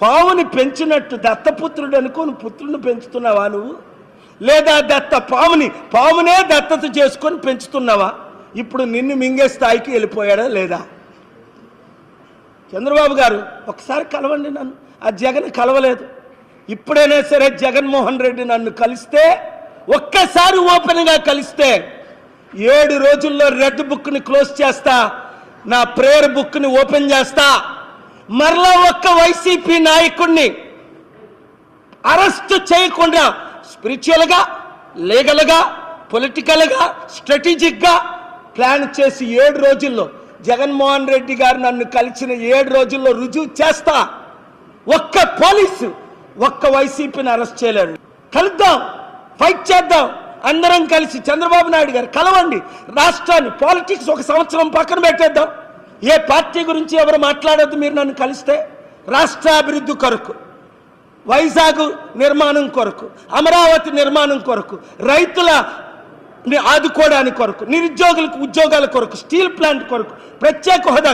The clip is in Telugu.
పావుని పెంచినట్టు దత్తపుత్రుడు అనుకోని పుత్రుడిని పెంచుతున్నావా నువ్వు? లేదా పామునే దత్తత చేసుకొని పెంచుతున్నావా? ఇప్పుడు నిన్ను మింగే స్థాయికి వెళ్ళిపోయాడా లేదా? చంద్రబాబు గారు ఒకసారి కలవండి నన్ను. ఆ జగన్ కలవలేదు. ఇప్పుడైనా సరే జగన్మోహన్ రెడ్డి నన్ను కలిస్తే, ఒక్కసారి ఓపెన్గా కలిస్తే 7 రోజుల్లో రెడ్ బుక్ని క్లోజ్ చేస్తా, నా ప్రేయర్ బుక్ని ఓపెన్ చేస్తా. మరలా ఒక్క వైసీపీ నాయకుడిని అరెస్ట్ చేయకుండా స్పిరిచువల్గా, లీగల్గా, పొలిటికల్గా, స్ట్రాటజిక్గా ప్లాన్ చేసి 7 రోజుల్లో జగన్మోహన్ రెడ్డి గారు నన్ను కలిసిన 7 రోజుల్లో రుజువు చేస్తా. ఒక్క పోలీసు ఒక్క వైసీపీని అరెస్ట్ చేయలేరు. కలుద్దాం, ఫైట్ చేద్దాం, అందరం కలిసి. చంద్రబాబు నాయుడు గారు కలవండి. రాష్ట్రాన్ని, పాలిటిక్స్ ఒక సంవత్సరం పక్కన పెట్టేద్దాం. ఏ పార్టీ గురించి ఎవరు మాట్లాడొద్దు. మీరు నన్ను కలిస్తే రాష్ట్ర అభివృద్ధి కొరకు, వైజాగ్ నిర్మాణం కొరకు, అమరావతి నిర్మాణం కొరకు, రైతుల ఆదుకోవడానికి కొరకు, నిరుద్యోగులకు ఉద్యోగాల కొరకు, స్టీల్ ప్లాంట్ కొరకు, ప్రత్యేక హోదా